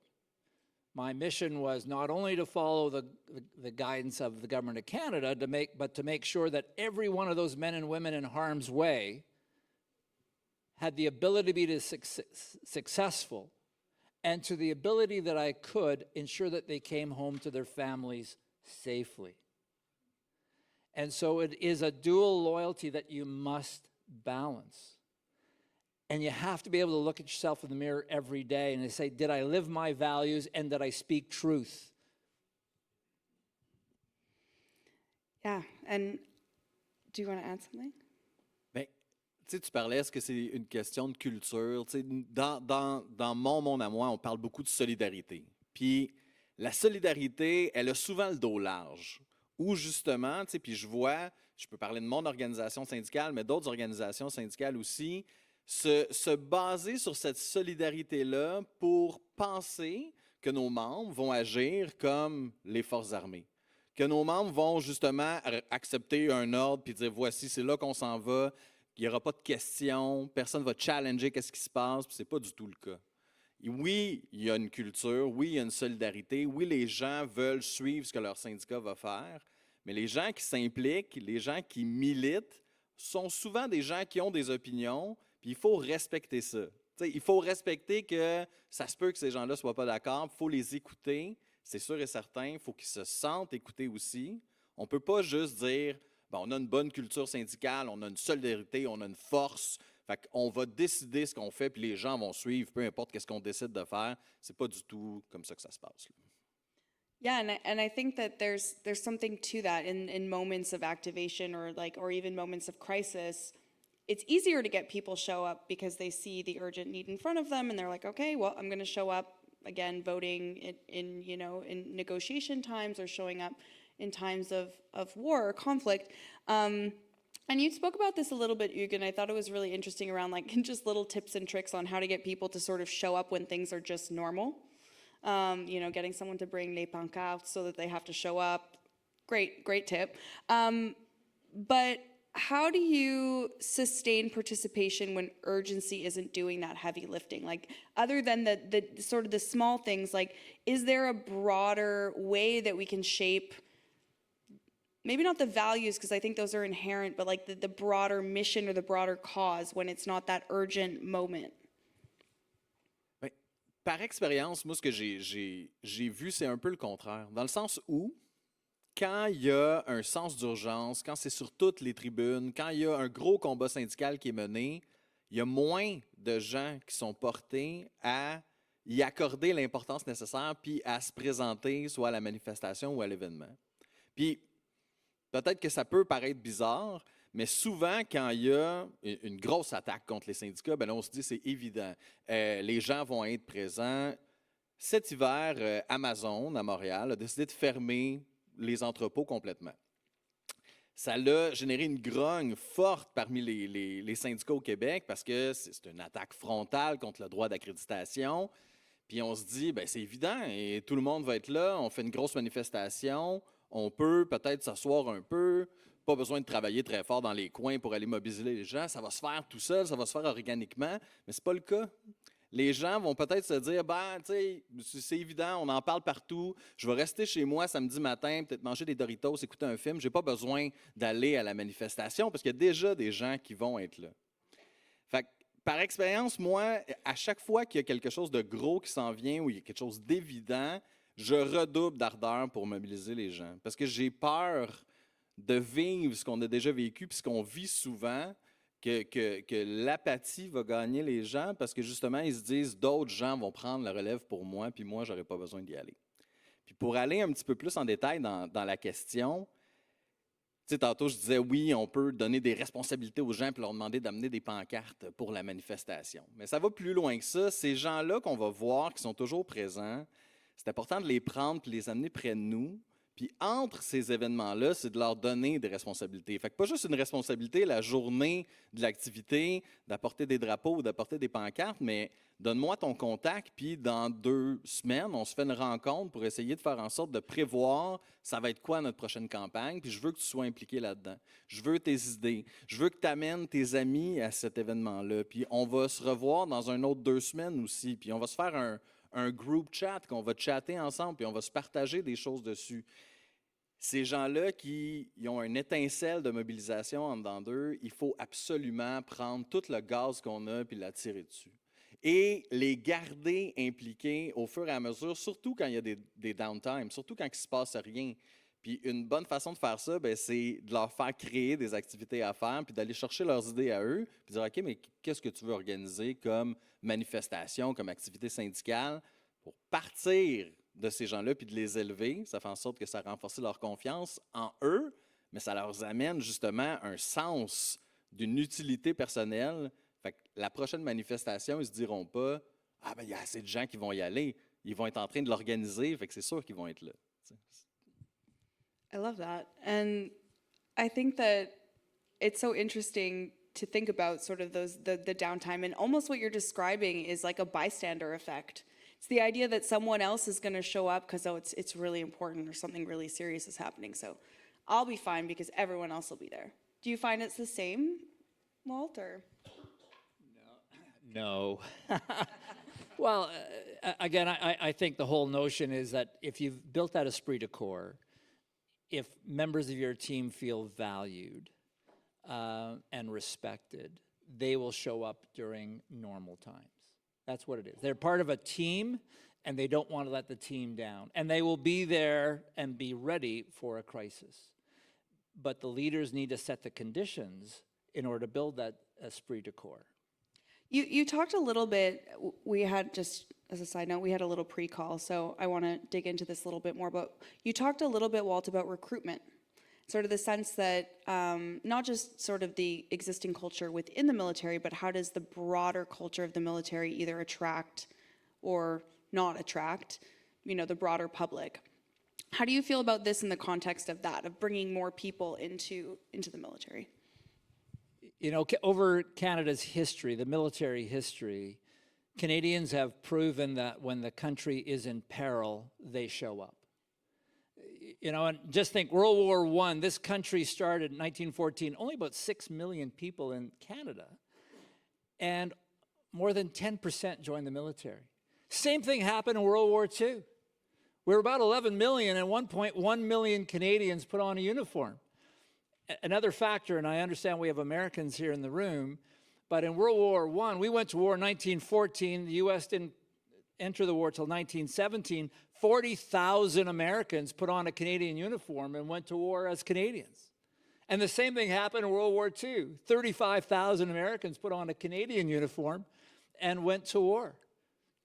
My mission was not only to follow the guidance of the government of Canada, but to make sure that every one of those men and women in harm's way had the ability to be successful, and to the ability that I could ensure that they came home to their families safely. And so it is a dual loyalty that you must balance. And you have to be able to look at yourself in the mirror every day and say, did I live my values and did I speak truth? Yeah, and do you want to add something? Ben, tu sais, tu parlais, est-ce que c'est une question de culture? Tu sais, dans mon monde à moi, on parle beaucoup de solidarité. Puis la solidarité, elle a souvent le dos large. Ou justement, tu sais, puis je peux parler de mon organisation syndicale, mais d'autres organisations syndicales aussi, se baser sur cette solidarité-là pour penser que nos membres vont agir comme les forces armées. Que nos membres vont justement accepter un ordre puis dire voici, c'est là qu'on s'en va, il n'y aura pas de questions, personne ne va challenger qu'est-ce qui se passe, puis ce n'est pas du tout le cas. Et oui, il y a une culture, oui, il y a une solidarité, oui, les gens veulent suivre ce que leur syndicat va faire, mais les gens qui s'impliquent, les gens qui militent, sont souvent des gens qui ont des opinions, puis il faut respecter ça. T'sais, il faut respecter que ça se peut que ces gens-là ne soient pas d'accord, il faut les écouter, c'est sûr et certain, il faut qu'ils se sentent écoutés aussi. On ne peut pas juste dire, on a une bonne culture syndicale, on a une solidarité, on a une force, fait qu'on va décider ce qu'on fait, puis les gens vont suivre, peu importe ce qu'on décide de faire. C'est pas du tout comme ça que ça se passe. Là. Yeah, and I think that there's something to that in moments of activation or even moments of crisis. It's easier to get people show up because they see the urgent need in front of them and they're like, okay, well, I'm going to show up again voting in negotiation times or showing up in times of war or conflict. And you spoke about this a little bit, Hugues, and I thought it was really interesting around just little tips and tricks on how to get people to sort of show up when things are just normal. Getting someone to bring les pancartes so that they have to show up. Great tip. But how do you sustain participation when urgency isn't doing that heavy lifting? Other than the sort of the small things, is there a broader way that we can shape, maybe not the values, because I think those are inherent, but the broader mission or the broader cause when it's not that urgent moment? Par expérience, moi, ce que j'ai vu, c'est un peu le contraire. Dans le sens où, quand il y a un sens d'urgence, quand c'est sur toutes les tribunes, quand il y a un gros combat syndical qui est mené, il y a moins de gens qui sont portés à y accorder l'importance nécessaire puis à se présenter soit à la manifestation ou à l'événement. Puis, peut-être que ça peut paraître bizarre, mais souvent, quand il y a une grosse attaque contre les syndicats, là, on se dit c'est évident. Les gens vont être présents. Cet hiver, Amazon, à Montréal, a décidé de fermer les entrepôts complètement. Ça a généré une grogne forte parmi les syndicats au Québec parce que c'est une attaque frontale contre le droit d'accréditation. Puis on se dit, c'est évident, et tout le monde va être là, on fait une grosse manifestation, on peut peut-être s'asseoir un peu, pas besoin de travailler très fort dans les coins pour aller mobiliser les gens, ça va se faire tout seul, ça va se faire organiquement, mais c'est pas le cas. Les gens vont peut-être se dire, c'est évident, on en parle partout, je vais rester chez moi samedi matin, peut-être manger des Doritos, écouter un film, j'ai pas besoin d'aller à la manifestation parce qu'il y a déjà des gens qui vont être là. Fait que, par expérience, moi, à chaque fois qu'il y a quelque chose de gros qui s'en vient ou il y a quelque chose d'évident, je redouble d'ardeur pour mobiliser les gens parce que j'ai peur de vivre ce qu'on a déjà vécu puis ce qu'on vit souvent, que l'apathie va gagner les gens parce que justement, ils se disent d'autres gens vont prendre la relève pour moi puis moi, je n'aurai pas besoin d'y aller. Puis pour aller un petit peu plus en détail dans la question, tu sais, tantôt, je disais oui, on peut donner des responsabilités aux gens et leur demander d'amener des pancartes pour la manifestation. Mais ça va plus loin que ça. Ces gens-là qu'on va voir, qui sont toujours présents, c'est important de les prendre et de les amener près de nous. Puis entre ces événements-là, c'est de leur donner des responsabilités. Fait que pas juste une responsabilité la journée de l'activité, d'apporter des drapeaux ou d'apporter des pancartes, mais donne-moi ton contact, puis dans 2 semaines, on se fait une rencontre pour essayer de faire en sorte de prévoir ça va être quoi notre prochaine campagne, puis je veux que tu sois impliqué là-dedans. Je veux tes idées. Je veux que tu amènes tes amis à cet événement-là. Puis on va se revoir dans un autre 2 semaines aussi, puis on va se faire un group chat, qu'on va chatter ensemble, puis on va se partager des choses dessus. Ces gens-là qui ont une étincelle de mobilisation en dedans d'eux, il faut absolument prendre tout le gaz qu'on a puis l'attirer dessus. Et les garder impliqués au fur et à mesure, surtout quand il y a des downtime, surtout quand il ne se passe rien. Puis une bonne façon de faire ça, ben, c'est de leur faire créer des activités à faire, puis d'aller chercher leurs idées à eux, puis dire, OK, mais qu'est-ce que tu veux organiser comme manifestation, comme activité syndicale pour partir de ces gens-là, puis de les élever. Ça fait en sorte que ça renforce leur confiance en eux, mais ça leur amène justement un sens d'une utilité personnelle. Fait que la prochaine manifestation, ils ne se diront pas, ah ben il y a assez de gens qui vont y aller. Ils vont être en train de l'organiser, fait que c'est sûr qu'ils vont être là. I love that. And I think that it's so interesting to think about sort of the downtime, and almost what you're describing is like a bystander effect. It's the idea that someone else is going to show up because it's really important or something really serious is happening. So I'll be fine because everyone else will be there. Do you find it's the same, Walt, or? No. Well, again, I think the whole notion is that if you've built that esprit de corps, if members of your team feel valued and respected, they will show up during normal times. That's what it is. They're part of a team, and they don't want to let the team down. And they will be there and be ready for a crisis. But the leaders need to set the conditions in order to build that esprit de corps. You talked a little bit, we had, just as a side note, we had a little pre-call, so I want to dig into this a little bit more, but you talked a little bit, Walt, about recruitment, sort of the sense that not just sort of the existing culture within the military, but how does the broader culture of the military either attract or not attract, you know, the broader public. How do you feel about this in the context of that, of bringing more people into the military? You know, over Canada's history, the military history, Canadians have proven that when the country is in peril, they show up. You know, and just think, World War I, this country started in 1914, only about 6 million people in Canada, and more than 10% joined the military. Same thing happened in World War II. We were about 11 million, and 1.1 million Canadians put on a uniform. Another factor, and I understand we have Americans here in the room, but in World War I, we went to war in 1914. The U.S. didn't enter the war till 1917. 40,000 Americans put on a Canadian uniform and went to war as Canadians. And the same thing happened in World War II. 35,000 Americans put on a Canadian uniform and went to war.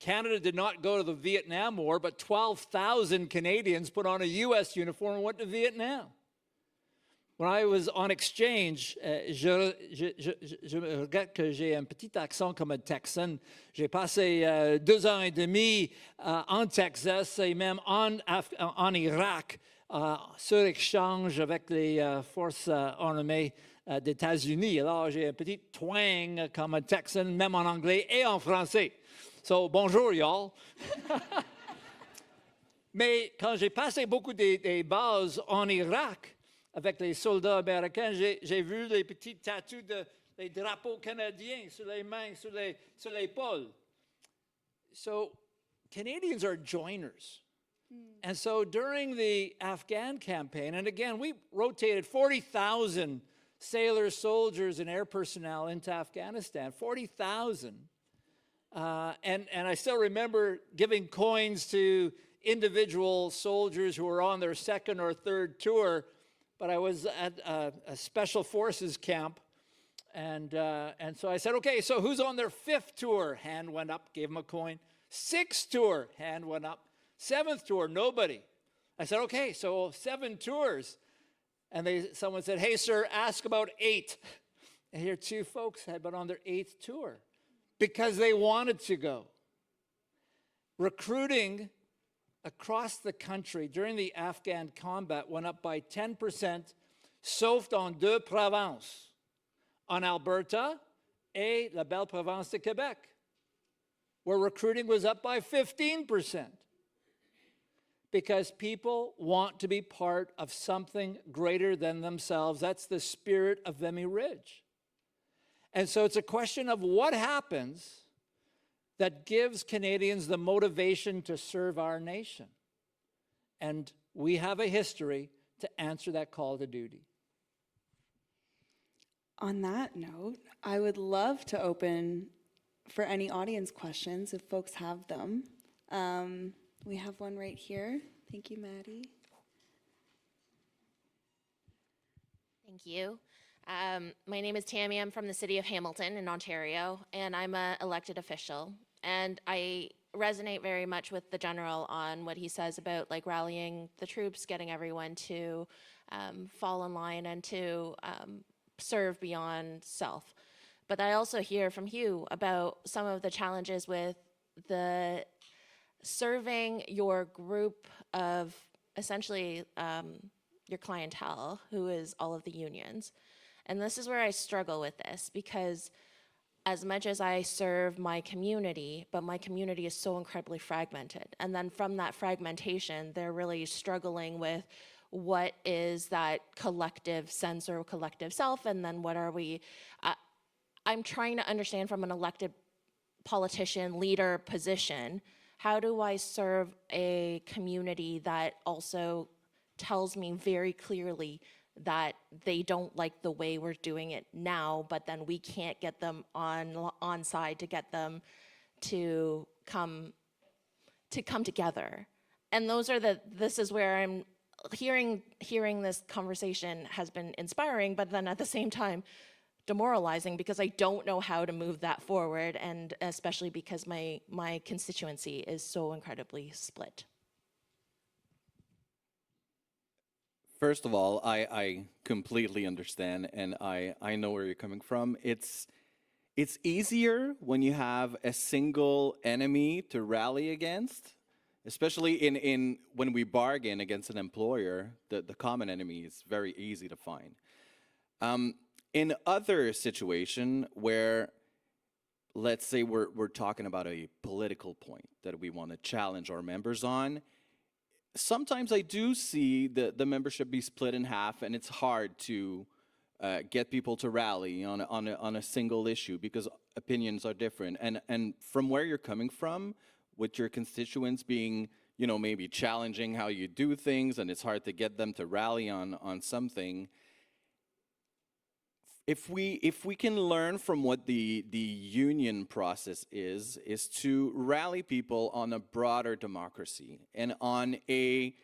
Canada did not go to the Vietnam War, but 12,000 Canadians put on a U.S. uniform and went to Vietnam. When I was on exchange, je regrette que j'ai un petit accent comme un Texan. J'ai passé 2 ans et demi en Texas et même en Irak sur échange avec les forces armées des États-Unis. Alors, j'ai un petit twang comme un Texan, même en anglais et en français. So, bonjour, y'all. Mais quand j'ai passé beaucoup des bases en Irak, avec les soldats américains, j'ai vu les petits tatous des drapeaux canadiens sur les mains, sur l'épaule. So Canadians are joiners. And so during the Afghan campaign, and again, we rotated 40,000 sailors, soldiers, and air personnel into Afghanistan, 40,000. And I still remember giving coins to individual soldiers who were on their second or third tour. But I was at a special forces camp, and so I said, okay, so who's on their 5th tour? Hand went up, gave them a coin. 6th tour, hand went up. 7th tour, nobody. I said, okay, so 7 tours. And someone said, hey, sir, ask about 8. And here 2 folks had been on their 8th tour because they wanted to go. Recruiting across the country during the Afghan combat went up by 10%, sauf dans 2 provinces, en Alberta et la belle province de Quebec, where recruiting was up by 15%. Because people want to be part of something greater than themselves. That's the spirit of Vimy Ridge. And so it's a question of what happens that gives Canadians the motivation to serve our nation. And we have a history to answer that call to duty. On that note, I would love to open for any audience questions if folks have them. We have one right here. Thank you, Maddie. Thank you. My name is Tammy. I'm from the city of Hamilton in Ontario, and I'm an elected official. And I resonate very much with the general on what he says about like rallying the troops, getting everyone to fall in line and to serve beyond self. But I also hear from Hugh about some of the challenges with the serving your group of essentially your clientele, who is all of the unions. And this is where I struggle with this, because as much as I serve my community, but my community is so incredibly fragmented. And then from that fragmentation, they're really struggling with what is that collective sense or collective self, and then what are we, I'm trying to understand from an elected politician, leader position, how do I serve a community that also tells me very clearly that they don't like the way we're doing it now, but then we can't get them on side to get them to come together. And this is where I'm hearing this conversation has been inspiring, but then at the same time demoralizing, because I don't know how to move that forward, and especially because my constituency is so incredibly split. First of all, I completely understand, and I know where you're coming from. It's easier when you have a single enemy to rally against, especially in when we bargain against an employer. The common enemy is very easy to find. In other situation where, let's say we're talking about a political point that we want to challenge our members on, sometimes I do see the membership be split in half, and it's hard to get people to rally on a single issue because opinions are different. And from where you're coming from, with your constituents being, maybe challenging how you do things, and it's hard to get them to rally on something. If we can learn from what the union process is to rally people on a broader democracy and on a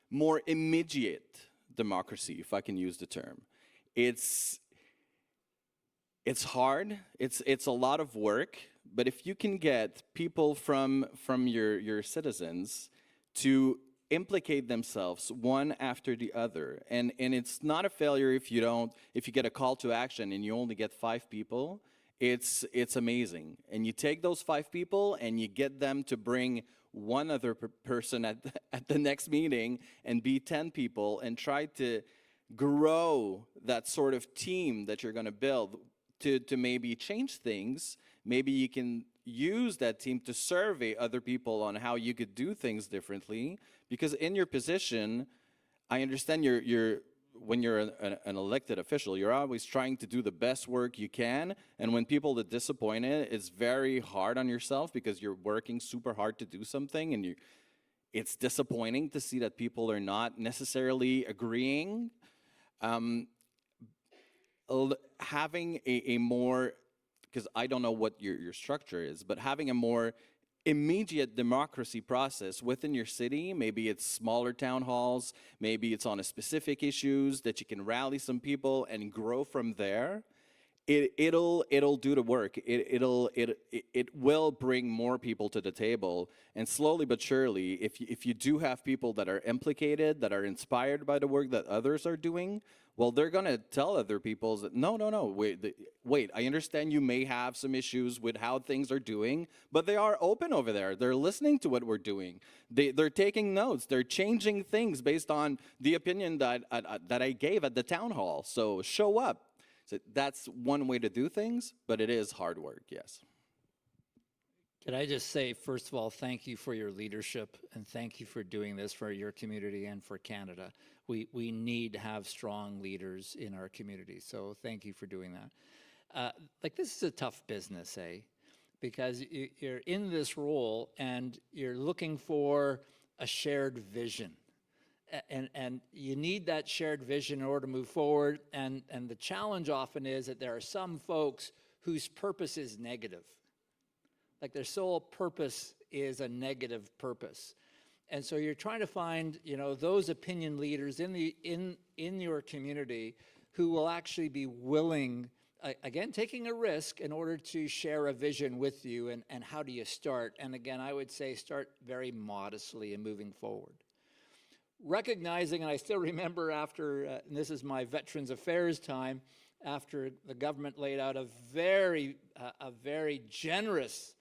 more immediate democracy, if I can use the term. It's hard, it's a lot of work, but if you can get people from your citizens to implicate themselves one after the other, and it's not a failure if you get a call to action and you only get 5 people. It's amazing, and you take those 5 people and you get them to bring one other person at the next meeting and be 10 people, and try to grow that sort of team that you're going to build to maybe change things. Maybe you can use that team to survey other people on how you could do things differently. Because in your position, I understand when you're an elected official, you're always trying to do the best work you can. And when people are disappointed, it's very hard on yourself because you're working super hard to do something, and it's disappointing to see that people are not necessarily agreeing. Having a more, because I don't know what your structure is, but having a more immediate democracy process within your city, maybe it's smaller town halls, maybe it's on a specific issues that you can rally some people and grow from there. It'll do the work. It will bring more people to the table, and slowly but surely, if you do have people that are implicated, that are inspired by the work that others are doing, well, they're gonna tell other people that no, wait. I understand you may have some issues with how things are doing, but they are open over there. They're listening to what we're doing. They're taking notes. They're changing things based on the opinion that I gave at the town hall. So show up. So that's one way to do things, but it is hard work, yes. Can I just say, first of all, thank you for your leadership, and thank you for doing this for your community and for Canada. We need to have strong leaders in our community, so thank you for doing that. This is a tough business, because you're in this role and you're looking for a shared vision. And you need that shared vision in order to move forward. And the challenge often is that there are some folks whose purpose is negative. Like their sole purpose is a negative purpose. And so you're trying to find, those opinion leaders in your community who will actually be willing, again, taking a risk in order to share a vision with you, and how do you start? And again, I would say start very modestly and moving forward. Recognizing, and I still remember after, and this is my Veterans Affairs time, after the government laid out a very generous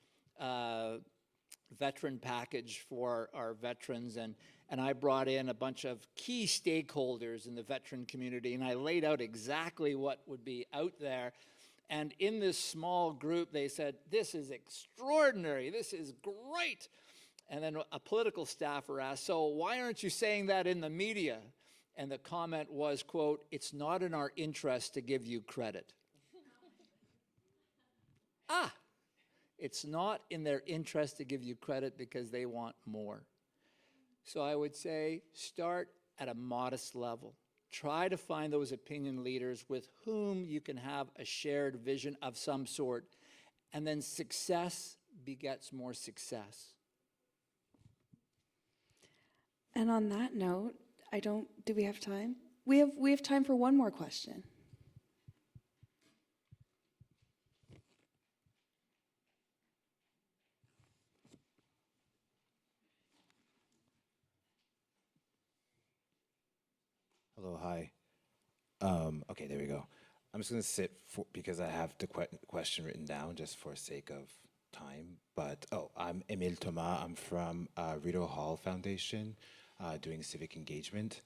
veteran package for our veterans, and I brought in a bunch of key stakeholders in the veteran community, and I laid out exactly what would be out there. And in this small group, they said, "This is extraordinary, this is great." And then a political staffer asked, "So why aren't you saying that in the media?" And the comment was, quote, "It's not in our interest to give you credit." It's not in their interest to give you credit because they want more. So I would say start at a modest level. Try to find those opinion leaders with whom you can have a shared vision of some sort, and then success begets more success. And on that note, do we have time? We have time for one more question. Hello, hi. Okay, there we go. I'm just going to sit because I have the question written down just for sake of time. But, I'm Emile Thomas. I'm from Rito Hall Foundation, doing civic engagement.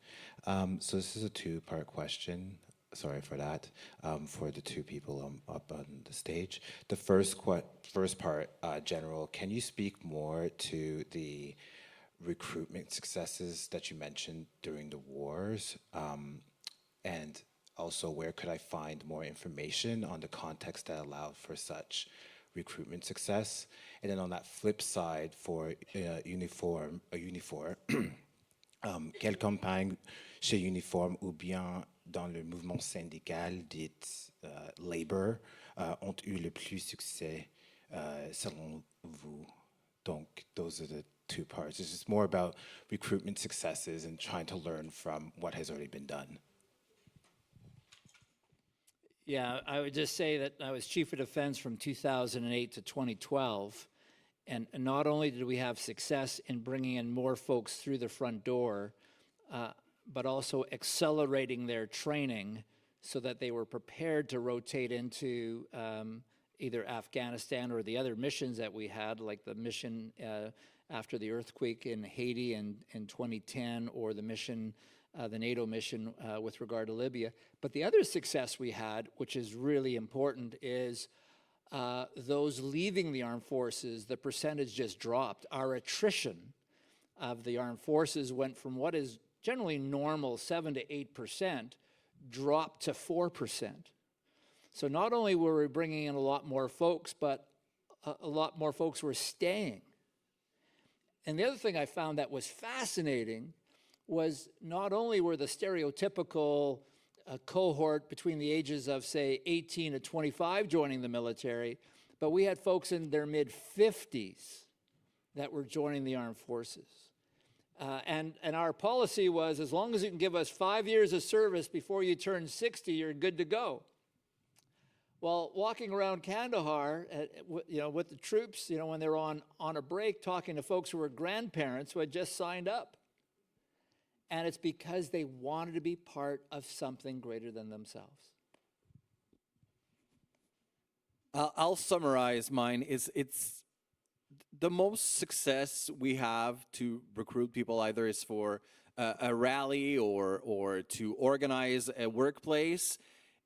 So this is a two-part question. Sorry for that, for the two people up on the stage. The first part, general, can you speak more to the recruitment successes that you mentioned during the wars, and also where could I find more information on the context that allowed for such recruitment success? And then on that flip side, for Unifor, quelle campagne chez Uniform ou bien dans le mouvement syndical dit Labor ont eu le plus succès selon vous? Donc, those are the two parts. It's just more about recruitment successes and trying to learn from what has already been done. Yeah, I would just say that I was Chief of Defense from 2008 to 2012, and not only did we have success in bringing in more folks through the front door, but also accelerating their training so that they were prepared to rotate into either Afghanistan or the other missions that we had, like the mission after the earthquake in Haiti in 2010, or the mission, the NATO mission with regard to Libya. But the other success we had, which is really important, is those leaving the armed forces, the percentage just dropped. Our attrition of the armed forces went from what is generally normal, 7 to 8%, dropped to 4%. So not only were we bringing in a lot more folks, but a lot more folks were staying. And the other thing I found that was fascinating was not only were the stereotypical cohort between the ages of, say, 18 to 25 joining the military, but we had folks in their mid-50s that were joining the armed forces. And our policy was, as long as you can give us 5 years of service before you turn 60, you're good to go. Well, walking around Kandahar, with the troops, when they're on a break, talking to folks who were grandparents who had just signed up. And it's because they wanted to be part of something greater than themselves. I'll summarize mine. It's the most success we have to recruit people, either is for a rally or to organize a workplace,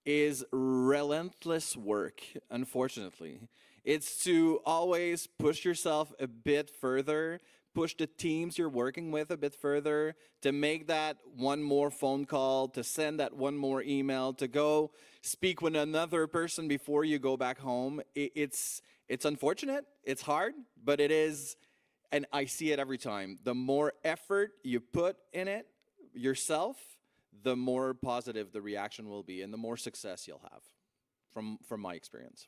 is relentless work, unfortunately. It's to always push yourself a bit further, push the teams you're working with a bit further, to make that one more phone call, to send that one more email, to go speak with another person before you go back home. It's unfortunate, it's hard, but it is, and I see it every time. The more effort you put in it yourself, the more positive the reaction will be and the more success you'll have, from my experience.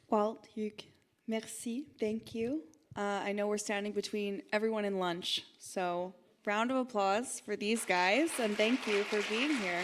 Well, Hugues, merci, thank you. I know we're standing between everyone and lunch, so round of applause for these guys, and thank you for being here.